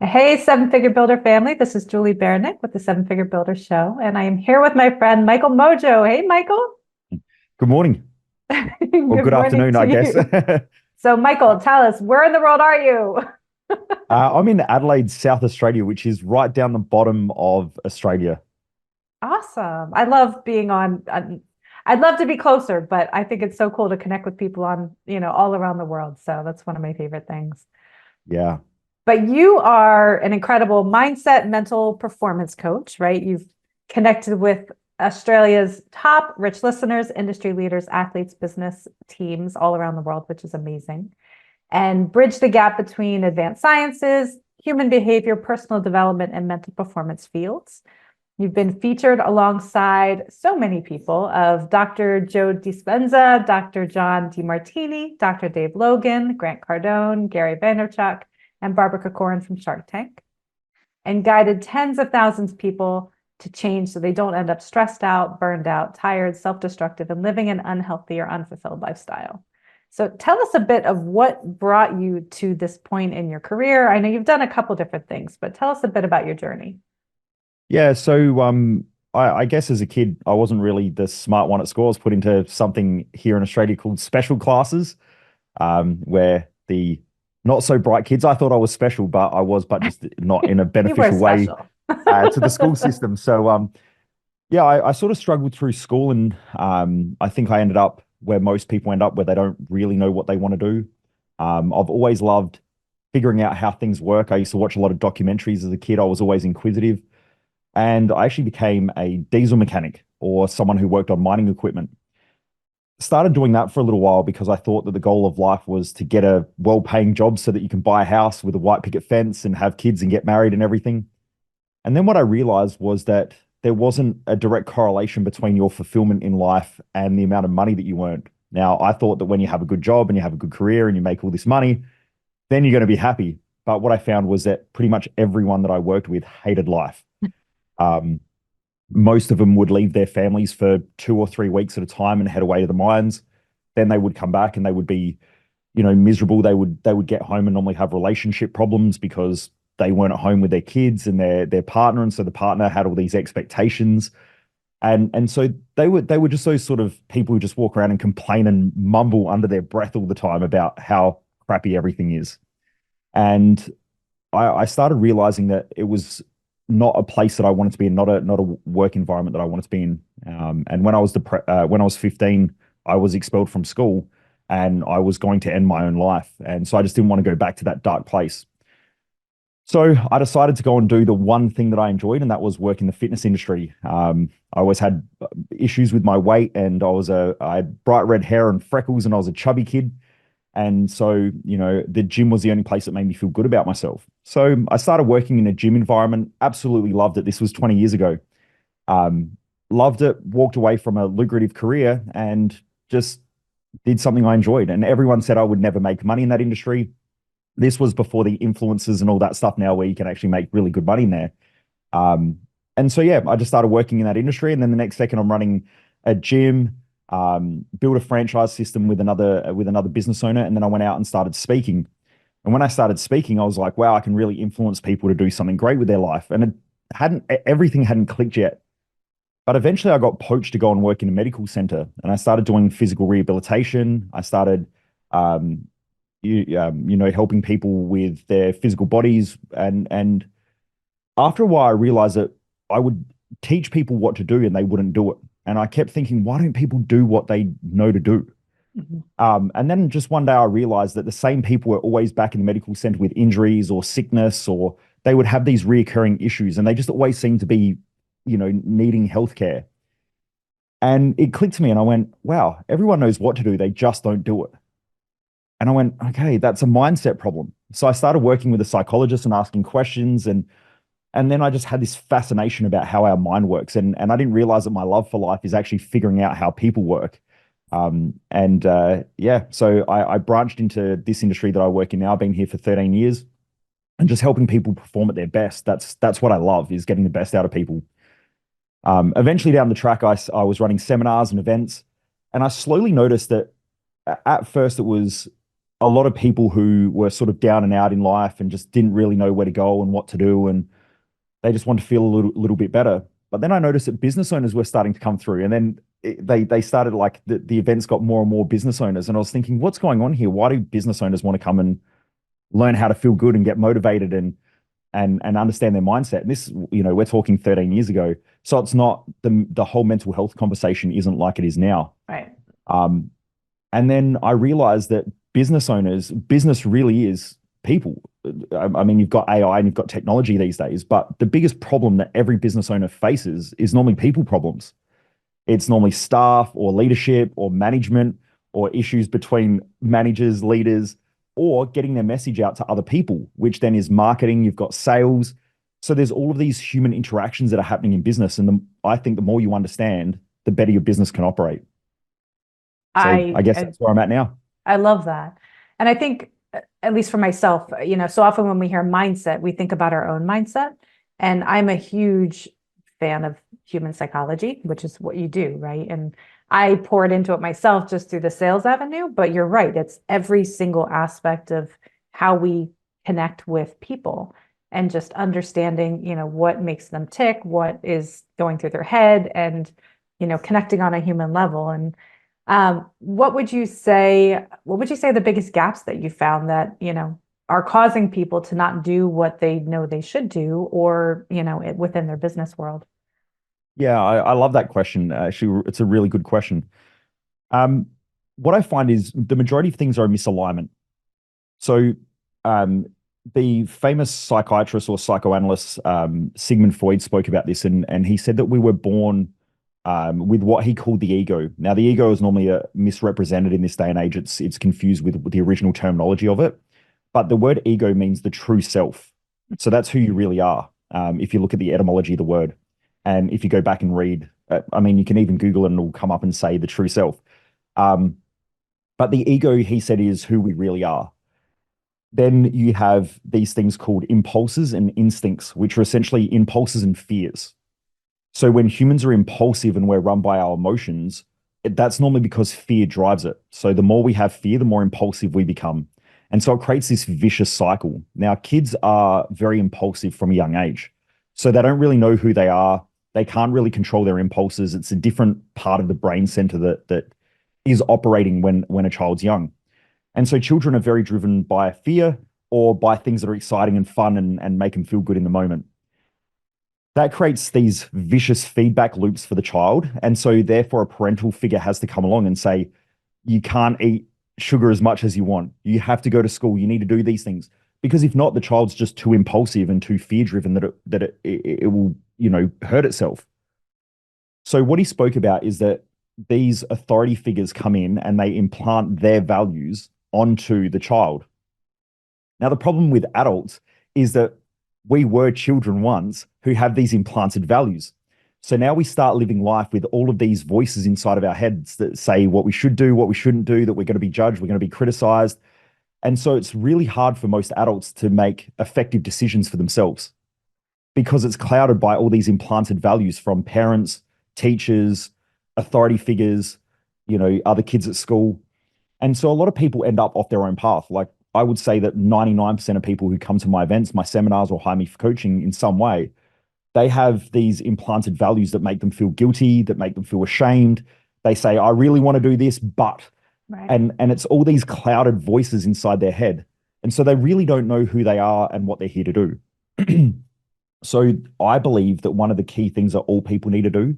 Hey, Seven Figure Builder family. This is Julie Baranick with the Seven Figure Builder Show, and I am here with my friend Michael Mojo. Hey, Michael. Good morning or Good good morning afternoon, to I guess. you. So, Michael, tell us, where in the world are you? I'm in Adelaide, South Australia, which is right down the bottom of Australia. Awesome. I love being I'd love to be closer, but I think it's so cool to connect with people on, all around the world. So that's one of my favorite things. Yeah. But you are an incredible mindset, mental performance coach, right? You've connected with Australia's top rich listeners, industry leaders, athletes, business teams all around the world, which is amazing, and bridge the gap between advanced sciences, human behavior, personal development, and mental performance fields. You've been featured alongside so many people of Dr. Joe Dispenza, Dr. John DeMartini, Dr. Dave Logan, Grant Cardone, Gary Vaynerchuk, and Barbara Corcoran from Shark Tank, and guided tens of thousands of people to change so they don't end up stressed out, burned out, tired, self-destructive, and living an unhealthy or unfulfilled lifestyle. So tell us a bit of what brought you to this point in your career. I know you've done a couple different things, but tell us a bit about your journey. Yeah. I guess as a kid, I wasn't really the smart one at school. I was put into something here in Australia called special classes, where the not so bright kids, I thought I was special, but I was, but just not in a You were beneficial way special. to the school system. Yeah, I sort of struggled through school, and I think I ended up where most people end up, where they don't really know what they want to do. I've always loved figuring out how things work. I used to watch a lot of documentaries as a kid. I was always inquisitive, and I actually became a diesel mechanic or someone who worked on mining equipment. Started doing that for a little while because I thought that the goal of life was to get a well-paying job so that you can buy a house with a white picket fence and have kids and get married and everything. And then what I realized was that there wasn't a direct correlation between your fulfillment in life and the amount of money that you earned. Now, I thought that when you have a good job and you have a good career and you make all this money, then you're going to be happy. But what I found was that pretty much everyone that I worked with hated life. Um, Most of them would leave their families for 2 or 3 weeks at a time and head away to the mines. Then they would come back and they would be, miserable. They would get home and normally have relationship problems because they weren't at home with their kids and their partner, and so the partner had all these expectations, and so they were just those sort of people who just walk around and complain and mumble under their breath all the time about how crappy everything is. And I started realizing that it was not a place that I wanted to be in, not a work environment that I wanted to be in. And when I was 15, I was expelled from school, and I was going to end my own life. And so I just didn't want to go back to that dark place. So I decided to go and do the one thing that I enjoyed, and that was work in the fitness industry. I always had issues with my weight, and I had bright red hair and freckles, and I was a chubby kid. And so, the gym was the only place that made me feel good about myself. So I started working in a gym environment, absolutely loved it. This was 20 years ago. Um, Loved it, walked away from a lucrative career and just did something I enjoyed. And everyone said I would never make money in that industry. This was before the influencers and all that stuff now where you can actually make really good money in there. Um, and so, yeah, I just started working in that industry. And then the next second, I'm running a gym, built a franchise system with another business owner. And then I went out and started speaking. And when I started speaking, I was like, wow, I can really influence people to do something great with their life. And everything hadn't clicked yet. But eventually I got poached to go and work in a medical center, and I started doing physical rehabilitation. I started, um, helping people with their physical bodies. And after a while, I realized that I would teach people what to do and they wouldn't do it. And I kept thinking, why don't people do what they know to do? Mhm. And then just one day I realized that the same people were always back in the medical center with injuries or sickness, or they would have these reoccurring issues, and they just always seemed to be, needing healthcare. And it clicked to me, and I went, wow, everyone knows what to do. They just don't do it. And I went, okay, that's a mindset problem. So I started working with a psychologist and asking questions, and then I just had this fascination about how our mind works. And I didn't realize that my love for life is actually figuring out how people work. Yeah, so I branched into this industry that I work in now. I've been here for 13 years and just helping people perform at their best. That's what I love, is getting the best out of people. Eventually down the track, I was running seminars and events, and I slowly noticed that at first a lot of people who were sort of down and out in life and just didn't really know where to go and what to do, and they just wanted to feel a little bit better. But then I noticed that business owners were starting to come through, and then they started, like, the events got more and more business owners, and I was thinking, what's going on here? Why do business owners want to come and learn how to feel good and get motivated and understand their mindset? And this, we're talking 13 years ago, so it's not the whole mental health conversation isn't like it is now. Right. And then I realized that business really is people. I mean, you've got AI and you've got technology these days, but the biggest problem that every business owner faces is normally people problems. It's normally staff or leadership or management or issues between managers, leaders, or getting their message out to other people, which then is marketing. You've got sales. So there's all of these human interactions that are happening in business. And I think the more you understand, the better your business can operate. So I guess that's where I'm at now. I love that. And I think, at least for myself, so often when we hear mindset, we think about our own mindset. And I'm a huge fan of human psychology, which is what you do, right? And I poured into it myself just through the sales avenue, but you're right. It's every single aspect of how we connect with people and just understanding, what makes them tick, what is going through their head, and, connecting on a human level. And what would you say the biggest gaps that you found that, are causing people to not do what they know they should do, or, within their business world? Yeah, I love that question. Actually, it's a really good question. What I find is the majority of things are a misalignment. So, the famous psychiatrist or psychoanalyst, Sigmund Freud, spoke about this, and he said that we were born with what he called the ego. Now, the ego is normally misrepresented in this day and age. It's confused with the original terminology of it. But the word ego means the true self. So that's who you really are, if you look at the etymology of the word. And if you go back and read, I mean, you can even Google it and it'll come up and say the true self. But the ego, he said, is who we really are. Then you have these things called impulses and instincts, which are essentially impulses and fears. So when humans are impulsive and we're run by our emotions, that's normally because fear drives it. So the more we have fear, the more impulsive we become. And so it creates this vicious cycle. Now, kids are very impulsive from a young age. So they don't really know who they are. They can't really control their impulses. It's a different part of the brain center that is operating when a child's young. And so children are very driven by fear or by things that are exciting and fun and make them feel good in the moment. That creates these vicious feedback loops for the child. And so therefore a parental figure has to come along and say, you can't eat sugar as much as you want. You have to go to school. You need to do these things. Because if not, the child's just too impulsive and too fear-driven that it will, hurt itself. So what he spoke about is that these authority figures come in and they implant their values onto the child. Now, the problem with adults is that we were children once who have these implanted values. So now we start living life with all of these voices inside of our heads that say what we should do, what we shouldn't do, that we're going to be judged, we're going to be criticized. And so it's really hard for most adults to make effective decisions for themselves because it's clouded by all these implanted values from parents, teachers, authority figures, other kids at school. And so a lot of people end up off their own path. Like, I would say that 99% of people who come to my events, my seminars, or hire me for coaching in some way, they have these implanted values that make them feel guilty, that make them feel ashamed. They say, I really want to do this, but, Right. And it's all these clouded voices inside their head. And so they really don't know who they are and what they're here to do. So I believe that one of the key things that all people need to do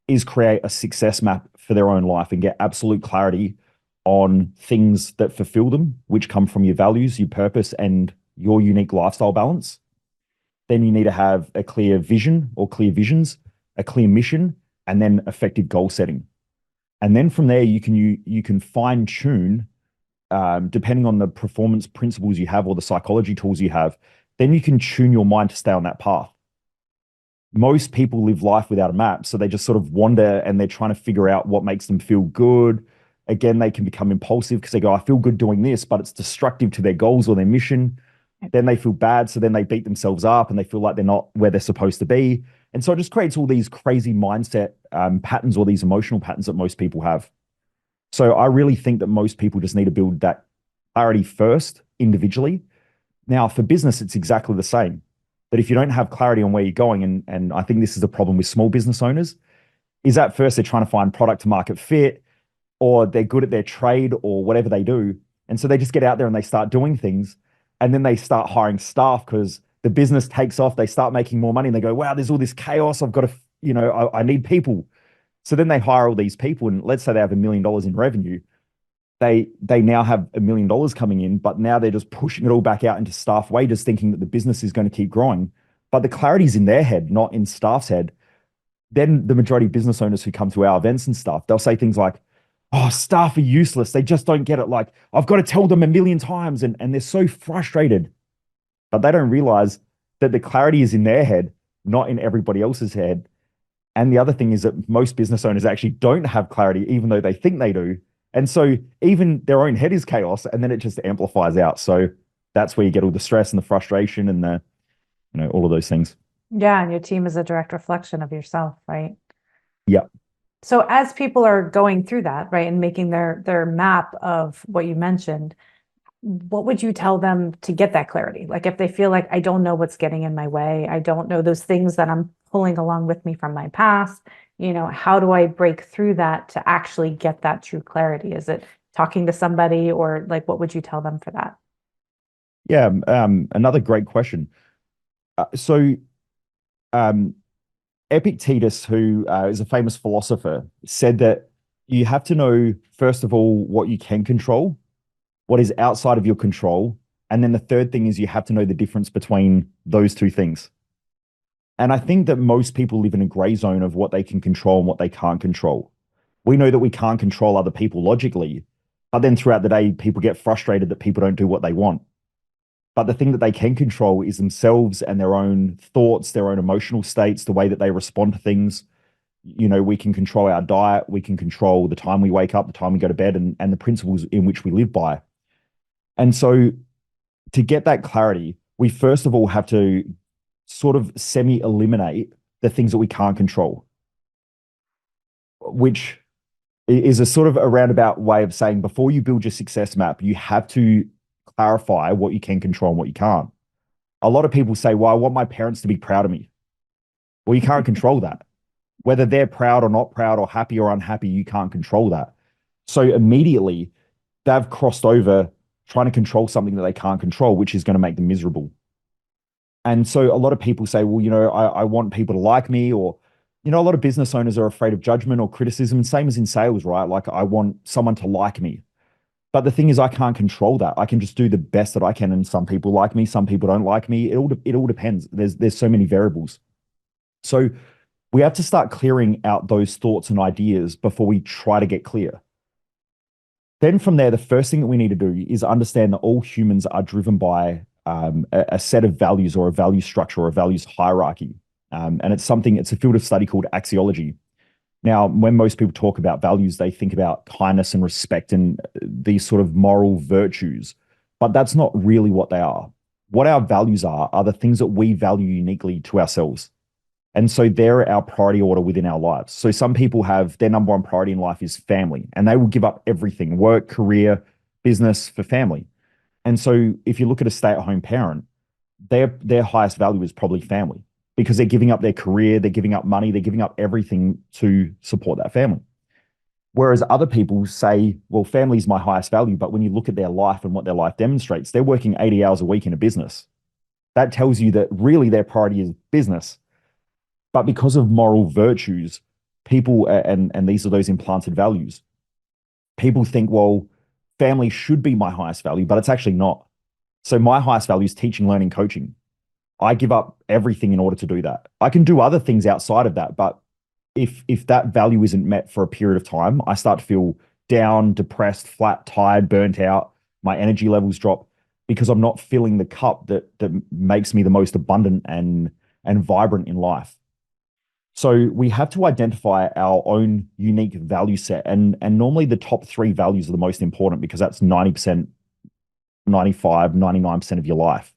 is create a success map for their own life and get absolute clarity on things that fulfill them, which come from your values, your purpose, and your unique lifestyle balance. Then you need to have a clear vision or clear visions, a clear mission, and then effective goal setting. And then from there, you can fine tune, depending on the performance principles you have or the psychology tools you have, then you can tune your mind to stay on that path. Most people live life without a map, so they just sort of wander and they're trying to figure out what makes them feel good. Again, they can become impulsive because they go, I feel good doing this, but it's destructive to their goals or their mission. Then they feel bad, so then they beat themselves up and they feel like they're not where they're supposed to be. And so it just creates all these crazy mindset patterns or these emotional patterns that most people have. So I really think that most people just need to build that clarity first individually. Now, for business, it's exactly the same. That if you don't have clarity on where you're going, and I think this is a problem with small business owners, is at first they're trying to find product to market fit, or they're good at their trade or whatever they do. And so they just get out there and they start doing things. And then they start hiring staff because the business takes off. They start making more money and they go, wow, there's all this chaos. I've got to, I need people. So then they hire all these people. And let's say they have $1 million in revenue. They now have $1 million coming in, but now they're just pushing it all back out into staff wages, thinking that the business is going to keep growing. But the clarity's in their head, not in staff's head. Then the majority of business owners who come to our events and stuff, they'll say things like, oh, staff are useless. They just don't get it. Like, I've got to tell them 1,000,000 times. And they're so frustrated. But they don't realize that the clarity is in their head, not in everybody else's head. And the other thing is that most business owners actually don't have clarity, even though they think they do. And so even their own head is chaos, and then it just amplifies out. So that's where you get all the stress and the frustration and the, all of those things. Yeah, and your team is a direct reflection of yourself, right? Yeah. So as people are going through that, right, and making their map of what you mentioned, what would you tell them to get that clarity? Like if they feel like I don't know what's getting in my way, I don't know those things that I'm pulling along with me from my past, how do I break through that to actually get that true clarity? Is it talking to somebody, or like what would you tell them for that? Yeah, another great question. So Epictetus, who is a famous philosopher, said that you have to know, first of all, what you can control, what is outside of your control. And then the third thing is you have to know the difference between those two things. And I think that most people live in a gray zone of what they can control and what they can't control. We know that we can't control other people logically, but then throughout the day, people get frustrated that people don't do what they want. But the thing that they can control is themselves and their own thoughts, their own emotional states, the way that they respond to things. We can control our diet, we can control the time we wake up, the time we go to bed, and the principles in which we live by. And so to get that clarity, we first of all have to sort of semi-eliminate the things that we can't control, which is a sort of a roundabout way of saying before you build your success map, you have to clarify what you can control and what you can't. A lot of people say, well, I want my parents to be proud of me. Well, you can't control that. Whether they're proud or not proud or happy or unhappy, you can't control that. So immediately they've crossed over trying to control something that they can't control, which is going to make them miserable. And so a lot of people say, well, I want people to like me, or, a lot of business owners are afraid of judgment or criticism, same as in sales, right? Like I want someone to like me. But the thing is, I can't control that. I can just do the best that I can. And some people like me, some people don't like me. It all depends. There's so many variables. So we have to start clearing out those thoughts and ideas before we try to get clear. Then from there, the first thing that we need to do is understand that all humans are driven by a set of values or a value structure or a values hierarchy. And it's a field of study called axiology. Now, when most people talk about values, they think about kindness and respect and these sort of moral virtues, but that's not really what they are. What our values are the things that we value uniquely to ourselves. And so they're our priority order within our lives. So some people have their number one priority in life is family, and they will give up everything, work, career, business for family. And so if you look at a stay-at-home parent, their highest value is probably family, because they're giving up their career, they're giving up money, they're giving up everything to support that family. Whereas other people say, well, family is my highest value, but when you look at their life and what their life demonstrates, they're working 80 hours a week in a business. That tells you that really their priority is business. But because of moral virtues, people, and these are those implanted values, people think, well, family should be my highest value, but it's actually not. So my highest value is teaching, learning, coaching. I give up everything in order to do that. I can do other things outside of that, but if that value isn't met for a period of time, I start to feel down, depressed, flat, tired, burnt out. My energy levels drop because I'm not filling the cup that makes me the most abundant and vibrant in life. So we have to identify our own unique value set. And normally the top 3 values are the most important, because that's 90%, 95, 99% of your life.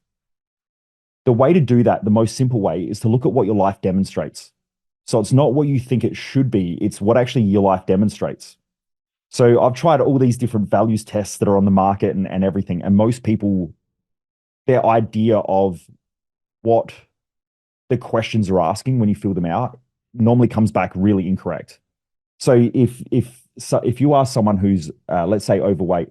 The way to do that, the most simple way, is to look at what your life demonstrates. So it's not what you think it should be, it's what actually your life demonstrates. So I've tried all these different values tests that are on the market and everything. And most people, their idea of what the questions are asking when you fill them out normally comes back really incorrect. So if you ask someone who's let's say overweight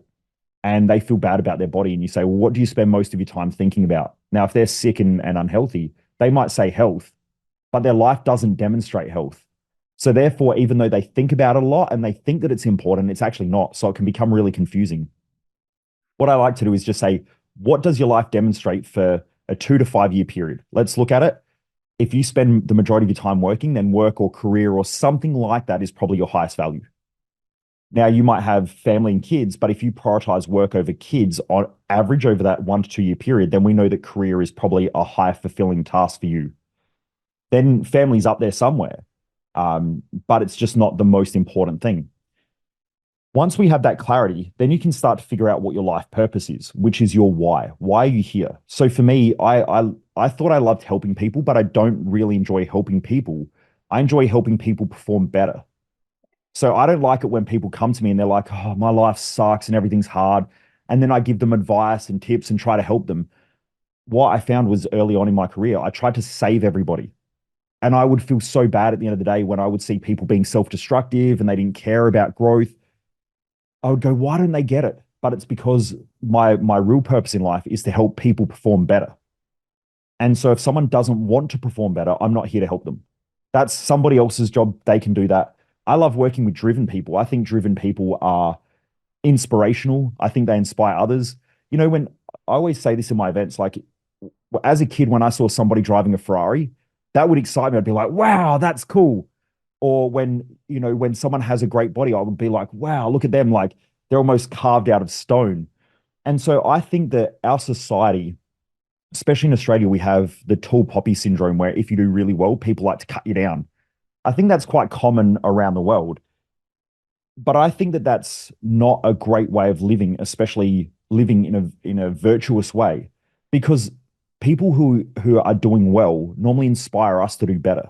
and they feel bad about their body and you say, well, what do you spend most of your time thinking about? Now, if they're sick and unhealthy, they might say health, but their life doesn't demonstrate health. So therefore, even though they think about it a lot and they think that it's important, it's actually not. So it can become really confusing. What I like to do is just say, what does your life demonstrate for a 2 to 5 year period? Let's look at it. If you spend the majority of your time working, then work or career or something like that is probably your highest value. Now, you might have family and kids, but if you prioritize work over kids on average over that 1 to 2 year period, then we know that career is probably a high fulfilling task for you. Then family's up there somewhere, but it's just not the most important thing. Once we have that clarity, then you can start to figure out what your life purpose is, which is your why. Why are you here? So for me, I thought I loved helping people, but I don't really enjoy helping people. I enjoy helping people perform better. So I don't like it when people come to me and they're like, oh, my life sucks and everything's hard. And then I give them advice and tips and try to help them. What I found was early on in my career, I tried to save everybody. And I would feel so bad at the end of the day when I would see people being self-destructive and they didn't care about growth. I would go, why don't they get it? But it's because my real purpose in life is to help people perform better. And so if someone doesn't want to perform better, I'm not here to help them. That's somebody else's job. They can do that. I love working with driven people. I think driven people are inspirational. I think they inspire others. You know, when I always say this in my events, like as a kid, when I saw somebody driving a Ferrari, that would excite me. I'd be like, wow, that's cool. Or when someone has a great body, I would be like, wow, look at them. Like they're almost carved out of stone. And so I think that our society, especially in Australia, we have the tall poppy syndrome where if you do really well, people like to cut you down. I think that's quite common around the world. But I think that that's not a great way of living, especially living in a virtuous way, because people who are doing well normally inspire us to do better.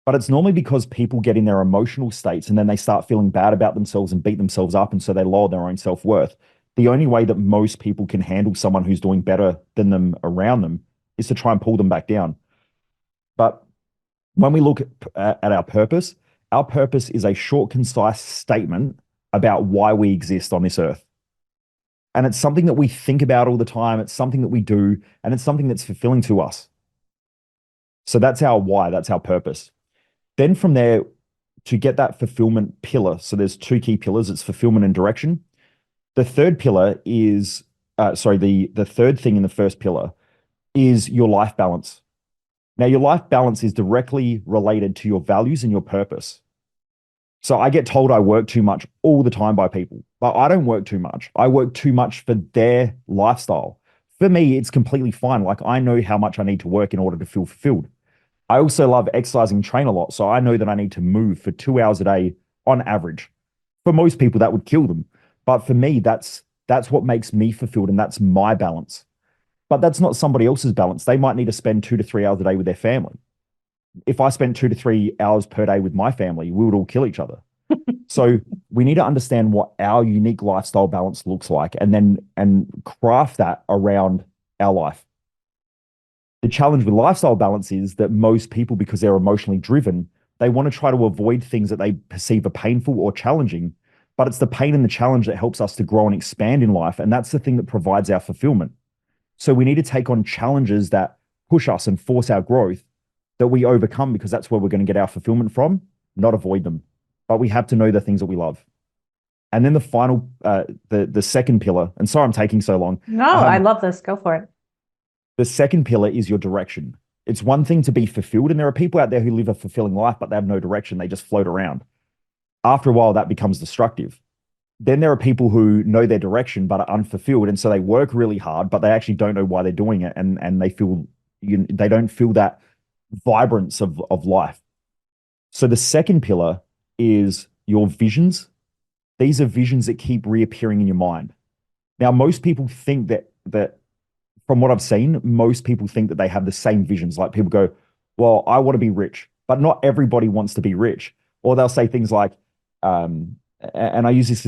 But it's normally because people get in their emotional states and then they start feeling bad about themselves and beat themselves up. And so they lower their own self-worth. The only way that most people can handle someone who's doing better than them around them is to try and pull them back down. But when we look at our purpose is a short, concise statement about why we exist on this earth. And it's something that we think about all the time. It's something that we do, and it's something that's fulfilling to us. So that's our why, that's our purpose. Then from there, to get that fulfillment pillar, so there's two key pillars, it's fulfillment and direction. The third pillar is, the third thing in the first pillar is your life balance. Now, your life balance is directly related to your values and your purpose. So I get told I work too much all the time by people, but I don't work too much. I work too much for their lifestyle. For me, it's completely fine. Like I know how much I need to work in order to feel fulfilled. I also love exercising, train a lot. So I know that I need to move for 2 hours a day on average. For most people, that would kill them. But for me, that's what makes me fulfilled, and that's my balance. But that's not somebody else's balance. They might need to spend 2 to 3 hours a day with their family. If I spent 2 to 3 hours per day with my family, we would all kill each other. So we need to understand what our unique lifestyle balance looks like and craft that around our life. The challenge with lifestyle balance is that most people, because they're emotionally driven, they want to try to avoid things that they perceive are painful or challenging. But it's the pain and the challenge that helps us to grow and expand in life. And that's the thing that provides our fulfillment. So we need to take on challenges that push us and force our growth that we overcome, because that's where we're going to get our fulfillment from, not avoid them. But we have to know the things that we love. And then the final, the second pillar, and sorry I'm taking so long. No, I love this. Go for it. The second pillar is your direction. It's one thing to be fulfilled, and there are people out there who live a fulfilling life, but they have no direction. They just float around. After a while, that becomes destructive. Then there are people who know their direction but are unfulfilled, and so they work really hard, but they actually don't know why they're doing it, and they feel they don't feel that vibrance of life. So the second pillar is your visions. These are visions that keep reappearing in your mind. Now, most people think that from what I've seen, most people think that they have the same visions. Like people go, well, I want to be rich, but not everybody wants to be rich. Or they'll say things like, and I use this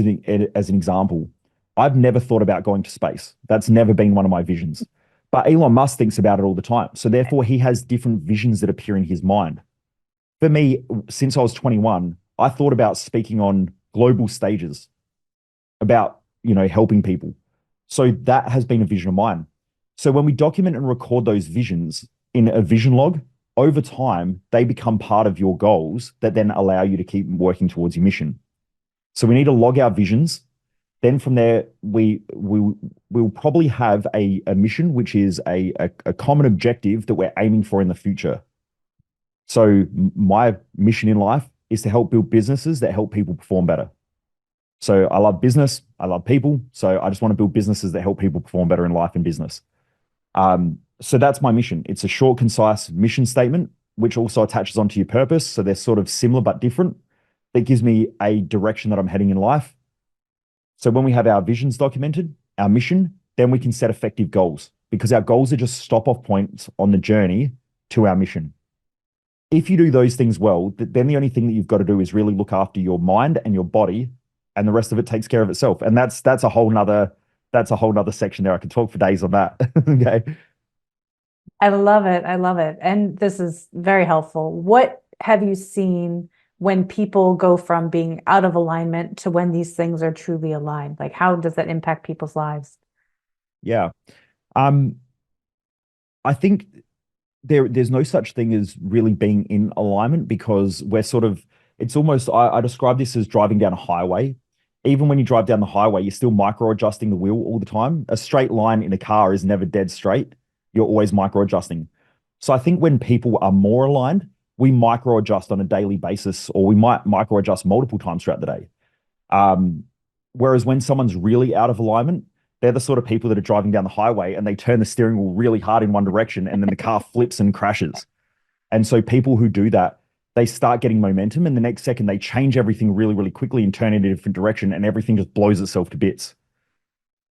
as an example. I've never thought about going to space. That's never been one of my visions. But Elon Musk thinks about it all the time. So therefore, he has different visions that appear in his mind. For me, since I was 21, I thought about speaking on global stages about, helping people. So that has been a vision of mine. So when we document and record those visions in a vision log, over time, they become part of your goals that then allow you to keep working towards your mission. So we need to log our visions. Then from there, we'll probably have a mission, which is a common objective that we're aiming for in the future. So my mission in life is to help build businesses that help people perform better. So I love business. I love people. So I just want to build businesses that help people perform better in life and business. So that's my mission. It's a short, concise mission statement, which also attaches onto your purpose. So they're sort of similar but different. That gives me a direction that I'm heading in life. So when we have our visions documented, our mission, then we can set effective goals, because our goals are just stop-off points on the journey to our mission. If you do those things well, then the only thing that you've got to do is really look after your mind and your body, and the rest of it takes care of itself. And that's a whole nother section there. I could talk for days on that. Okay. I love it. I love it. And this is very helpful. What have you seen when people go from being out of alignment to when these things are truly aligned? Like, how does that impact people's lives? Yeah. I think there's no such thing as really being in alignment, because it's almost, I describe this as driving down a highway. Even when you drive down the highway, you're still micro adjusting the wheel all the time. A straight line in a car is never dead straight. You're always micro adjusting. So I think when people are more aligned, we micro adjust on a daily basis, or we might micro adjust multiple times throughout the day. Whereas when someone's really out of alignment, they're the sort of people that are driving down the highway and they turn the steering wheel really hard in one direction, and then the car flips and crashes. And so people who do that, they start getting momentum, and the next second they change everything really, really quickly and turn in a different direction, and everything just blows itself to bits.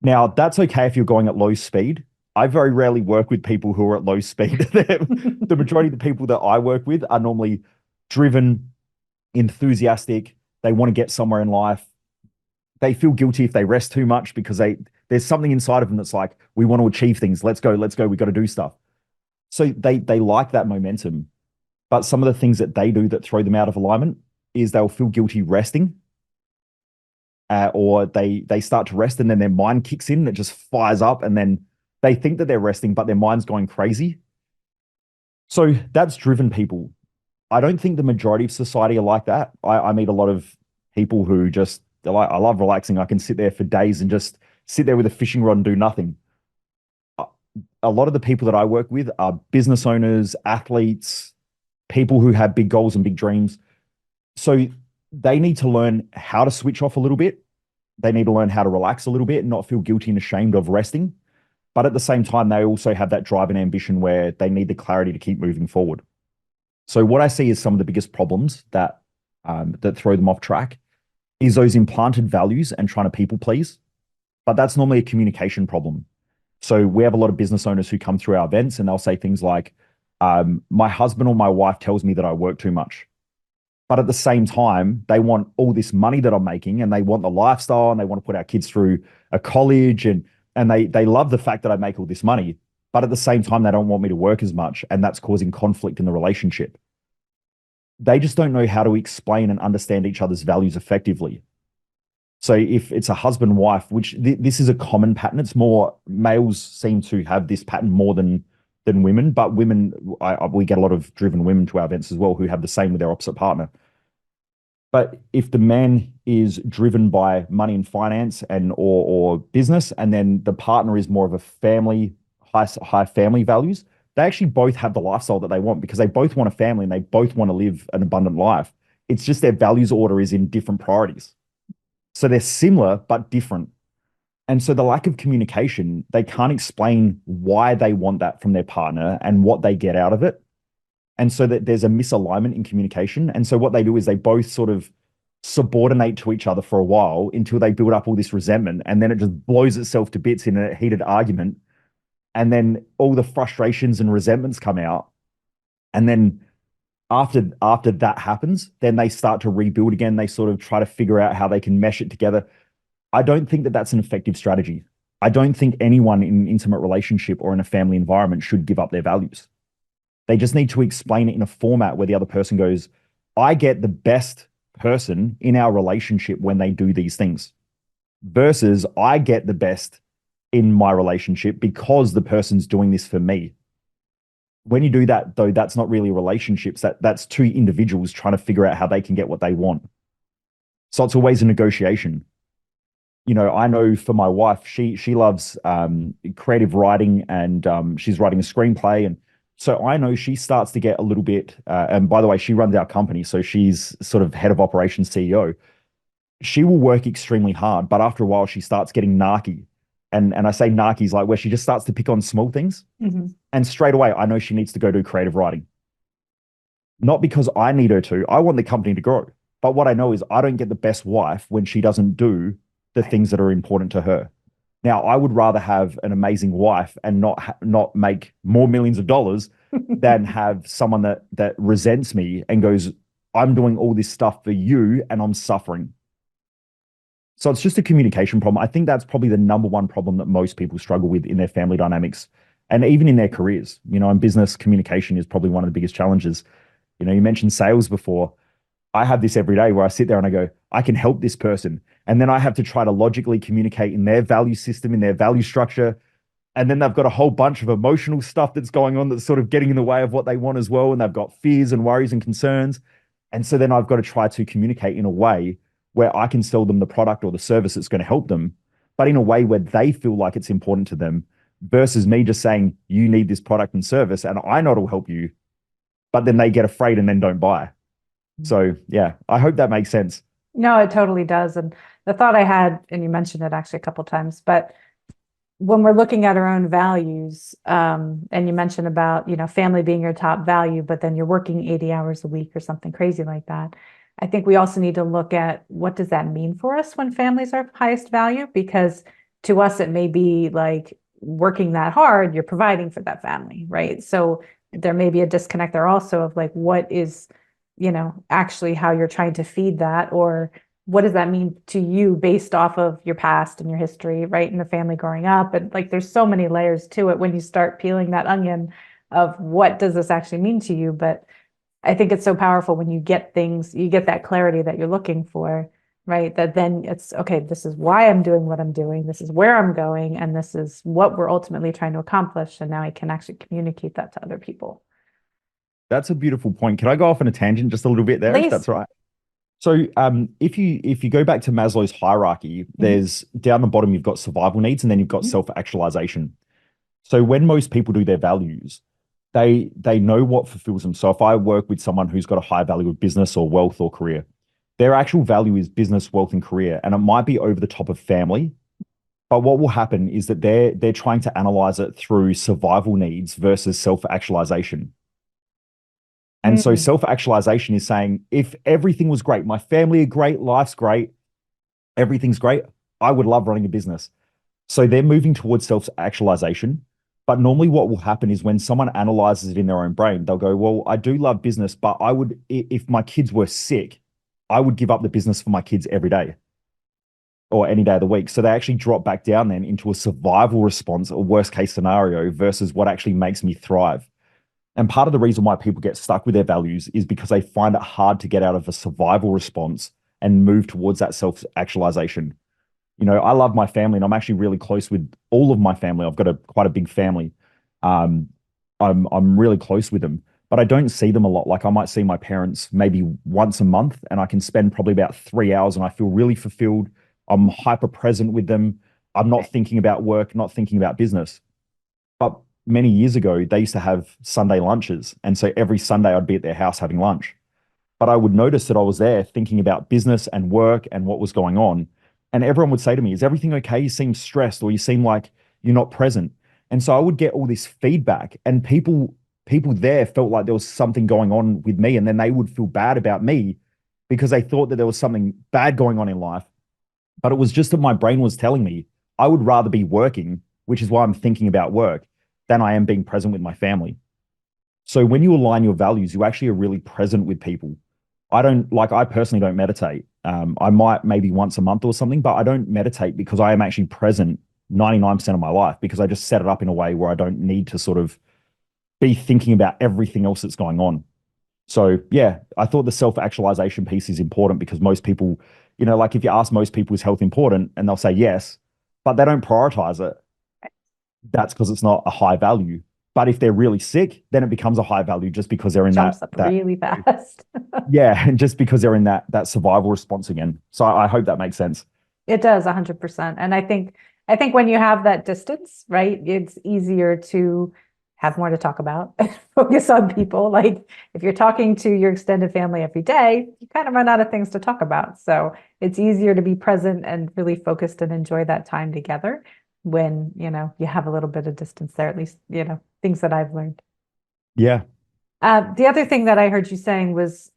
Now, that's okay if you're going at low speed. I very rarely work with people who are at low speed. The majority of the people that I work with are normally driven, enthusiastic. They want to get somewhere in life. They feel guilty if they rest too much, because there's something inside of them that's like, we want to achieve things. Let's go. We got to do stuff. So they like that momentum. But some of the things that they do that throw them out of alignment is they'll feel guilty resting, or they start to rest and then their mind kicks in and it just fires up, and then they think that they're resting, but their mind's going crazy. So that's driven people. I don't think the majority of society are like that. I meet a lot of people who just, they're like, I love relaxing. I can sit there for days and just sit there with a fishing rod and do nothing. A lot of the people that I work with are business owners, athletes, people who have big goals and big dreams. So they need to learn how to switch off a little bit. They need to learn how to relax a little bit and not feel guilty and ashamed of resting. But at the same time, they also have that drive and ambition where they need the clarity to keep moving forward. So what I see as some of the biggest problems that throw them off track is those implanted values and trying to people please. But that's normally a communication problem. So we have a lot of business owners who come through our events and they'll say things like, my husband or my wife tells me that I work too much. But at the same time, they want all this money that I'm making, and they want the lifestyle, and they want to put our kids through a college, and they love the fact that I make all this money. But at the same time, they don't want me to work as much, and that's causing conflict in the relationship. They just don't know how to explain and understand each other's values effectively. So if it's a husband wife, which this is a common pattern, it's more males seem to have this pattern more than women, but women, we get a lot of driven women to our events as well who have the same with their opposite partner. But if the man is driven by money and finance and or business, and then the partner is more of a family, high family values, they actually both have the lifestyle that they want, because they both want a family and they both want to live an abundant life. It's just their values order is in different priorities. So they're similar but different. And so the lack of communication, they can't explain why they want that from their partner and what they get out of it. And so that there's a misalignment in communication. And so what they do is they both sort of subordinate to each other for a while until they build up all this resentment, and then it just blows itself to bits in a heated argument. And then all the frustrations and resentments come out. And then After that happens, then they start to rebuild again. They sort of try to figure out how they can mesh it together. I don't think that that's an effective strategy. I don't think anyone in an intimate relationship or in a family environment should give up their values. They just need to explain it in a format where the other person goes, I get the best person in our relationship when they do these things, versus I get the best in my relationship because the person's doing this for me. When you do that, though, that's not really relationships. That's two individuals trying to figure out how they can get what they want. So it's always a negotiation. I know for my wife, she loves creative writing, and she's writing a screenplay. And so I know she starts to get a little bit, and by the way, she runs our company. So she's sort of head of operations CEO. She will work extremely hard, but after a while, she starts getting narky. And I say narky is like where she just starts to pick on small things. Mm-hmm. And straight away, I know she needs to go do creative writing. Not because I need her to, I want the company to grow. But what I know is I don't get the best wife when she doesn't do the things that are important to her. Now, I would rather have an amazing wife and not make more millions of dollars than have someone that resents me and goes, I'm doing all this stuff for you and I'm suffering. So it's just a communication problem. I think that's probably the number one problem that most people struggle with in their family dynamics and even in their careers. In business, communication is probably one of the biggest challenges. You mentioned sales before. I have this every day where I sit there and I go, I can help this person. And then I have to try to logically communicate in their value system, in their value structure. And then they've got a whole bunch of emotional stuff that's going on that's sort of getting in the way of what they want as well. And they've got fears and worries and concerns. And so then I've got to try to communicate in a way where I can sell them the product or the service that's going to help them, but in a way where they feel like it's important to them, versus me just saying, you need this product and service and I know it'll help you, but then they get afraid and then don't buy. So yeah, I hope that makes sense. No, it totally does. And the thought I had, and you mentioned it actually a couple of times, but when we're looking at our own values, and you mentioned about, family being your top value, but then you're working 80 hours a week or something crazy like that. I think we also need to look at what does that mean for us when families are highest value, because to us, it may be like working that hard, you're providing for that family, right? So there may be a disconnect there also of like, what is, actually how you're trying to feed that, or what does that mean to you based off of your past and your history, right? In the family growing up. And like, there's so many layers to it when you start peeling that onion of what does this actually mean to you. But I think it's so powerful when you get that clarity that you're looking for, right? That then it's, okay, this is why I'm doing what I'm doing. This is where I'm going. And this is what we're ultimately trying to accomplish. And now I can actually communicate that to other people. That's a beautiful point. Can I go off on a tangent just a little bit there, if Please. that's right? So if you go back to Maslow's hierarchy, there's down the bottom, you've got survival needs and then you've got self-actualization. So when most people do their values, they know what fulfills them. So if I work with someone who's got a high value of business or wealth or career, their actual value is business, wealth, and career. And it might be over the top of family. But what will happen is that they're trying to analyze it through survival needs versus self-actualization. And so self-actualization is saying, if everything was great, my family are great, life's great, everything's great, I would love running a business. So they're moving towards self-actualization. But normally what will happen is when someone analyzes it in their own brain, they'll go, well, I do love business, but I would, if my kids were sick, I would give up the business for my kids every day or any day of the week. So they actually drop back down then into a survival response or worst case scenario versus what actually makes me thrive. And part of the reason why people get stuck with their values is because they find it hard to get out of a survival response and move towards that self-actualization. I love my family and I'm actually really close with all of my family. I've got quite a big family. I'm really close with them, but I don't see them a lot. Like I might see my parents maybe once a month and I can spend probably about 3 hours and I feel really fulfilled. I'm hyper present with them. I'm not thinking about work, not thinking about business. But many years ago, they used to have Sunday lunches. And so every Sunday I'd be at their house having lunch. But I would notice that I was there thinking about business and work and what was going on. And everyone would say to me, is everything okay? You seem stressed or you seem like you're not present. And so I would get all this feedback and people there felt like there was something going on with me. And then they would feel bad about me because they thought that there was something bad going on in life. But it was just that my brain was telling me I would rather be working, which is why I'm thinking about work, than I am being present with my family. So when you align your values, you actually are really present with people. I personally don't meditate. I might maybe once a month or something, but I don't meditate because I am actually present 99% of my life because I just set it up in a way where I don't need to sort of be thinking about everything else that's going on. So yeah, I thought the self-actualization piece is important because most people, like if you ask most people, is health important? And they'll say yes, but they don't prioritize it. That's because it's not a high value. But if they're really sick, then it becomes a high value just because they're in Jumps that up that really fast. yeah, and just because they're in that survival response again. So I hope that makes sense. It does 100%. And I think when you have that distance, right, it's easier to have more to talk about and focus on people. Like if you're talking to your extended family every day, you kind of run out of things to talk about. So it's easier to be present and really focused and enjoy that time together when, you have a little bit of distance there, at least, things that I've learned. Yeah. The other thing that I heard you saying was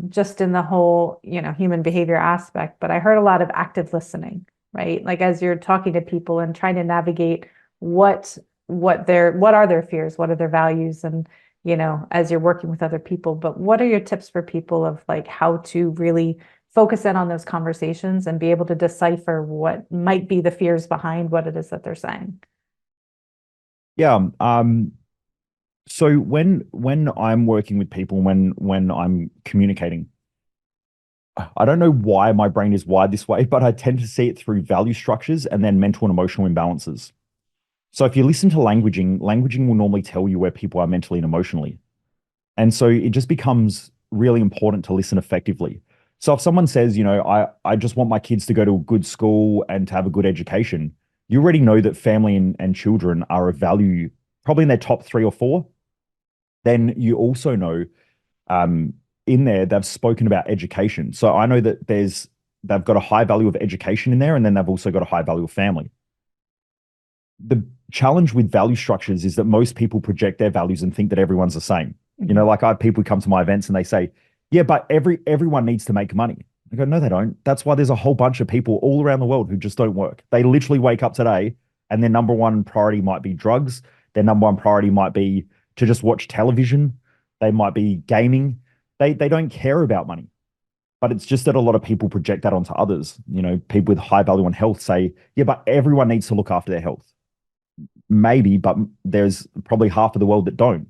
just in the whole, human behavior aspect, but I heard a lot of active listening, right? Like as you're talking to people and trying to navigate what are their fears, what are their values, and as you're working with other people. But what are your tips for people of like how to really focus in on those conversations and be able to decipher what might be the fears behind what it is that they're saying? Yeah. So when I'm working with people, when I'm communicating, I don't know why my brain is wired this way, but I tend to see it through value structures and then mental and emotional imbalances. So if you listen to languaging will normally tell you where people are mentally and emotionally. And so it just becomes really important to listen effectively. So if someone says, I just want my kids to go to a good school and to have a good education, you already know that family and children are a value probably in their top three or four. Then you also know in there they've spoken about education. So I know that they've got a high value of education in there, and then they've also got a high value of family. The challenge with value structures is that most people project their values and think that everyone's the same. Like I have people who come to my events and they say, yeah, but everyone needs to make money. I go, no, they don't. That's why there's a whole bunch of people all around the world who just don't work. They literally wake up today and their number one priority might be drugs. Their number one priority might be to just watch television. They might be gaming. They don't care about money. But it's just that a lot of people project that onto others. People with high value on health say, yeah, but everyone needs to look after their health. Maybe, but there's probably half of the world that don't.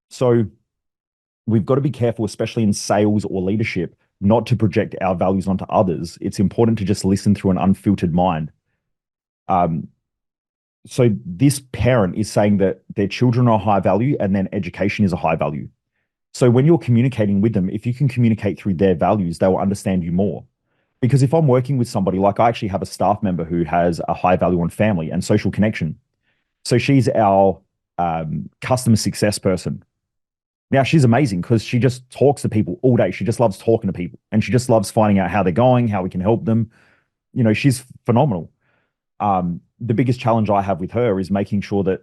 So we've got to be careful, especially in sales or leadership, not to project our values onto others. It's important to just listen through an unfiltered mind. So this parent is saying that their children are high value and then education is a high value. So when you're communicating with them, if you can communicate through their values, they will understand you more. Because if I'm working with somebody, like I actually have a staff member who has a high value on family and social connection. So she's our customer success person. Now she's amazing because she just talks to people all day. She just loves talking to people and she just loves finding out how they're going, how we can help them. She's phenomenal. The biggest challenge I have with her is making sure that,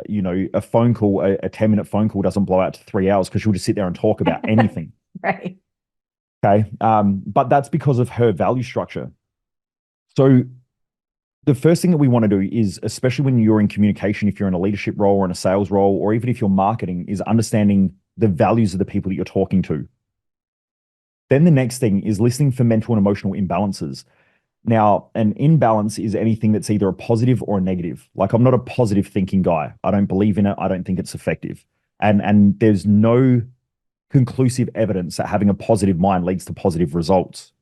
a phone call, a 10-minute phone call doesn't blow out to 3 hours because she'll just sit there and talk about anything. Right. Okay. But that's because of her value structure. So the first thing that we want to do is, especially when you're in communication, if you're in a leadership role or in a sales role, or even if you're marketing, is understanding the values of the people that you're talking to. Then the next thing is listening for mental and emotional imbalances. Now, an imbalance is anything that's either a positive or a negative. Like I'm not a positive thinking guy. I don't believe in it. I don't think it's effective. And there's no conclusive evidence that having a positive mind leads to positive results.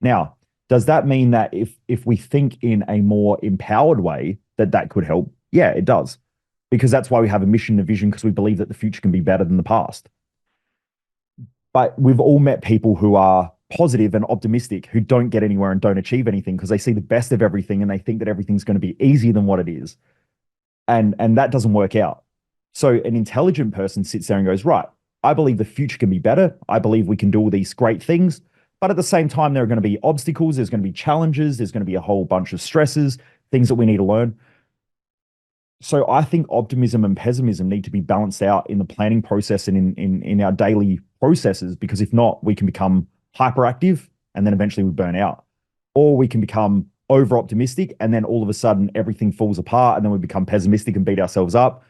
Now, does that mean that if we think in a more empowered way, that could help? Yeah, it does. Because that's why we have a mission and a vision, because we believe that the future can be better than the past. But we've all met people who are positive and optimistic who don't get anywhere and don't achieve anything because they see the best of everything and they think that everything's going to be easier than what it is. And that doesn't work out. So an intelligent person sits there and goes, right, I believe the future can be better. I believe we can do all these great things. But at the same time, there are going to be obstacles. There's going to be challenges. There's going to be a whole bunch of stresses, things that we need to learn. So I think optimism and pessimism need to be balanced out in the planning process and in our daily processes, because if not, we can become hyperactive and then eventually we burn out. Or we can become over optimistic and then all of a sudden everything falls apart and then we become pessimistic and beat ourselves up.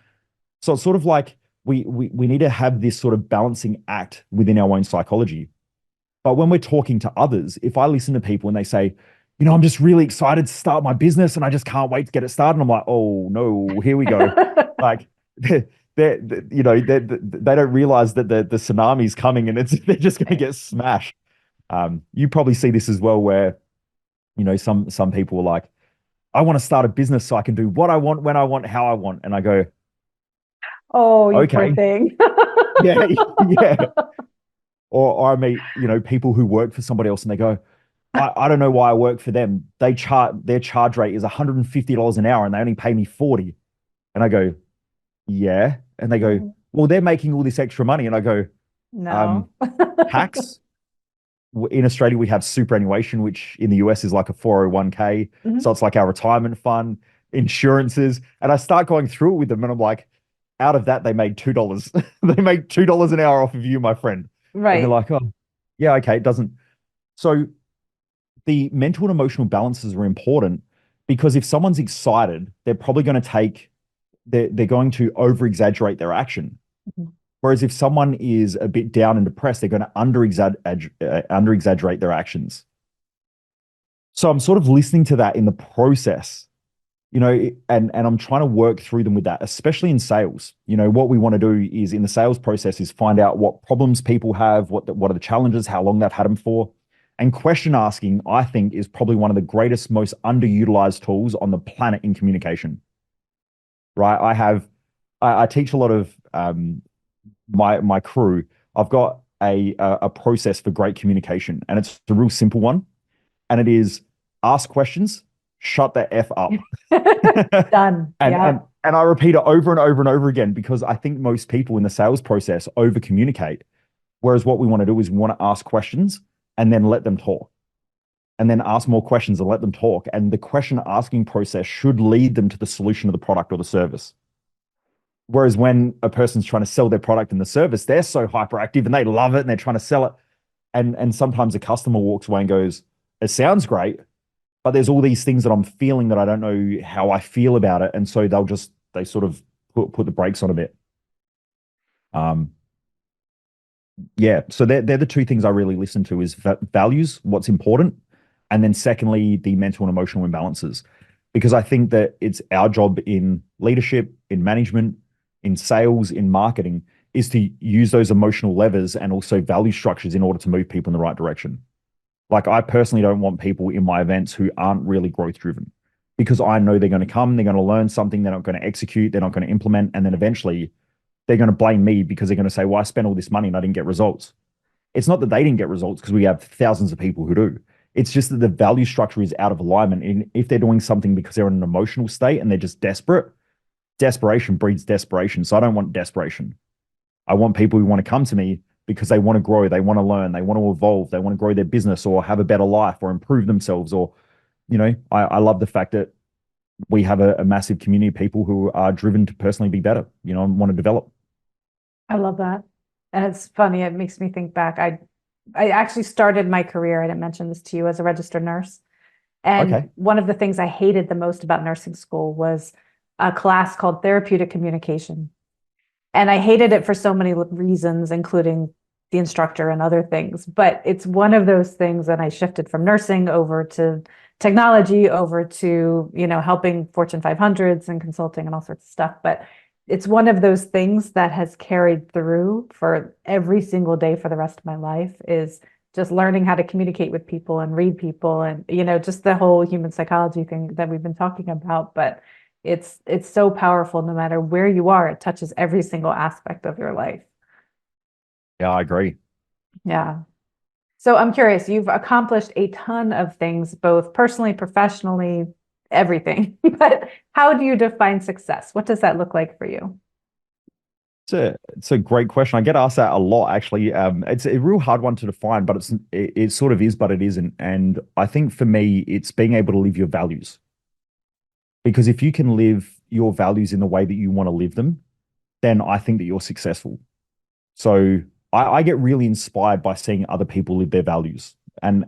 So it's sort of like we need to have this sort of balancing act within our own psychology. But when we're talking to others, if I listen to people and they say, I'm just really excited to start my business and I just can't wait to get it started. I'm like, oh no, here we go. Like they don't realize that the tsunami's coming and they're just going to get smashed. You probably see this as well, where some people are like, I want to start a business so I can do what I want, when I want, how I want, and I go, Oh, you poor okay, thing. yeah, yeah. Or I meet people who work for somebody else and they go, I don't know why I work for them. Their charge rate is $150 an hour and they only pay me 40. And I go, yeah. And they go, well, they're making all this extra money. And I go, No. tax. In Australia, we have superannuation, which in the US is like a 401k. Mhm. So it's like our retirement fund, insurances. And I start going through it with them and I'm like, out of that, they made $2. They make $2 an hour off of you, my friend. And they're Right. like, oh, yeah, okay, it doesn't. So the mental and emotional balances are important because if someone's excited, they're probably going to they're going to over exaggerate their action. Mhm. Whereas if someone is a bit down and depressed, they're going to under exaggerate their actions. So I'm sort of listening to that in the process, and I'm trying to work through them with that, especially in sales. What we want to do is in the sales process is find out what problems people have, what are the challenges, how long they've had them for. And question asking, I think, is probably one of the greatest, most underutilized tools on the planet in communication. Right? I teach a lot of my crew. I've got a process for great communication, and it's a real simple one, and it is ask questions, shut the F up. Done. and Yeah. and I repeat it over and over and over again because I think most people in the sales process over communicate. Whereas what we want to do is we want to ask questions and then let them talk. And then ask more questions and let them talk. And the question asking process should lead them to the solution of the product or the service. Whereas when a person's trying to sell their product and the service, they're so hyperactive and they love it and they're trying to sell it. And sometimes a customer walks away and goes, it sounds great, but there's all these things that I'm feeling that I don't know how I feel about it. And so they sort of put the brakes on a bit. Um, yeah. So they're the two things I really listen to is values, what's important. And then secondly, the mental and emotional imbalances, because I think that it's our job in leadership, in management, in sales, in marketing, is to use those emotional levers and also value structures in order to move people in the right direction. Like I personally don't want people in my events who aren't really growth driven because I know they're going to come, they're going to learn something, they're not going to execute, they're not going to implement, and then eventually they're going to blame me because they're going to say, well, I spent all this money and I didn't get results. It's not that they didn't get results because we have thousands of people who do. It's just that the value structure is out of alignment. And if they're doing something because they're in an emotional state and they're just desperate, desperation breeds desperation. So I don't want desperation. I want people who want to come to me because they want to grow, they want to learn, they want to evolve, they want to grow their business or have a better life or improve themselves. Or, I love the fact that we have a massive community of people who are driven to personally be better, and want to develop. I love that. And it's funny, it makes me think back. I actually started my career, I didn't mention this to you, as a registered nurse. And Okay. one of the things I hated the most about nursing school was a class called therapeutic communication. And I hated it for so many reasons, including the instructor and other things. But it's one of those things that I shifted from nursing over to technology, over to, helping Fortune 500s and consulting and all sorts of stuff. But it's one of those things that has carried through for every single day for the rest of my life is just learning how to communicate with people and read people and, just the whole human psychology thing that we've been talking about. But it's so powerful no matter where you are. It touches every single aspect of your life. Yeah, I agree. Yeah. So I'm curious, you've accomplished a ton of things, both personally, professionally, everything. But how do you define success? What does that look like for you? It's a great question. I get asked that a lot, actually. It's a real hard one to define, but it sort of is, but it isn't. And I think for me, it's being able to live your values. Because if you can live your values in the way that you want to live them, then I think that you're successful. So I get really inspired by seeing other people live their values. And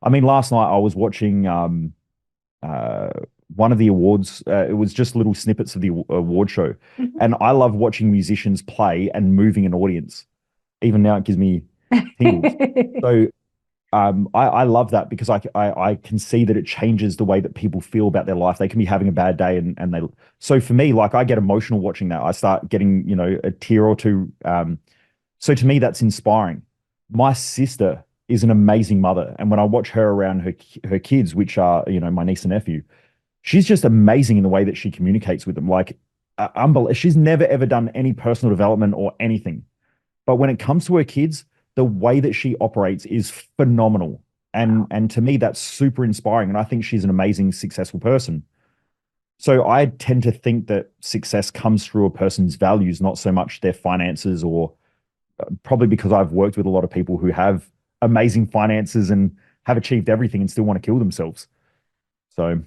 I mean, last night I was watching one of the awards. It was just little snippets of the award show, Mhm. and I love watching musicians play and moving an audience. Even now, it gives me tingles. So I love that because I can see that it changes the way that people feel about their life. They can be having a bad day and they so for me, like I get emotional watching that. I start getting, a tear or two. So to me, that's inspiring. My sister is an amazing mother, and when I watch her around her kids, which are, my niece and nephew, she's just amazing in the way that she communicates with them. Like, she's never ever done any personal development or anything. But when it comes to her kids, the way that she operates is phenomenal. And to me, that's super inspiring. And I think she's an amazing, successful person. So I tend to think that success comes through a person's values, not so much their finances, or probably because I've worked with a lot of people who have amazing finances and have achieved everything and still want to kill themselves. So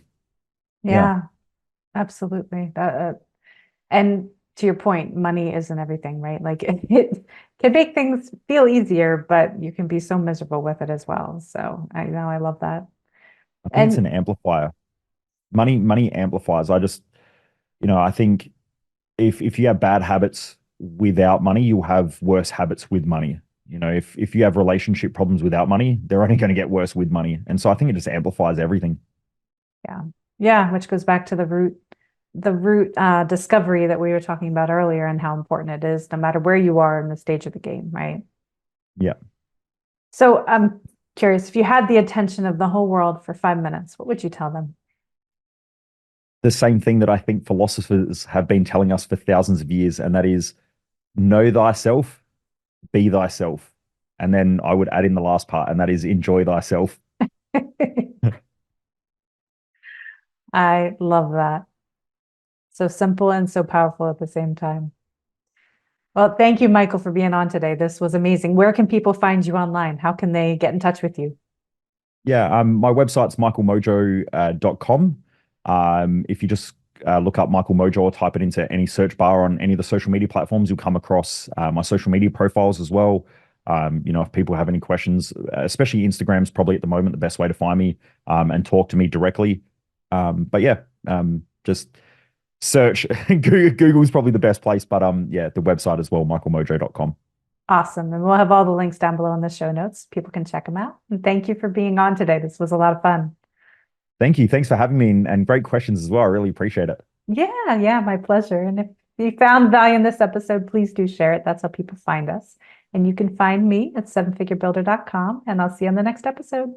yeah, Yeah, absolutely. And to your point, money isn't everything, right? Like it can make things feel easier, but you can be so miserable with it as well. So I know I love that. I think it's And an amplifier. Money amplifies. I think if you have bad habits without money, you'll have worse habits with money. If you have relationship problems without money, they're only going to get worse with money. And so I think it just amplifies everything. yeah, yeah, which goes back to the root discovery that we were talking about earlier and how important it is, no matter where you are in the stage of the game, right? Yeah. So I'm curious, if you had the attention of the whole world for 5 minutes, what would you tell them? The same thing that I think philosophers have been telling us for thousands of years, and that is know thyself, be thyself. And then I would add in the last part, and that is enjoy thyself. I love that. So simple and so powerful at the same time. Well, thank you, Michael, for being on today. This was amazing. Where can people find you online? How can they get in touch with you? Yeah, my website's michaelmojo.com. If you just look up Michael Mojo or type it into any search bar on any of the social media platforms, you'll come across my social media profiles as well. If people have any questions, especially Instagram's probably at the moment the best way to find me and talk to me directly. But yeah, just search. Google's probably the best place, but yeah, the website as well, michaelmojo.com. Awesome. And we'll have all the links down below in the show notes. People can check them out. And thank you for being on today. This was a lot of fun. Thank you. Thanks for having me and great questions as well. I really appreciate it. Yeah, yeah, my pleasure. And if you found value in this episode, please do share it. That's how people find us. And you can find me at sevenfigurebuilder.com. And I'll see you on the next episode.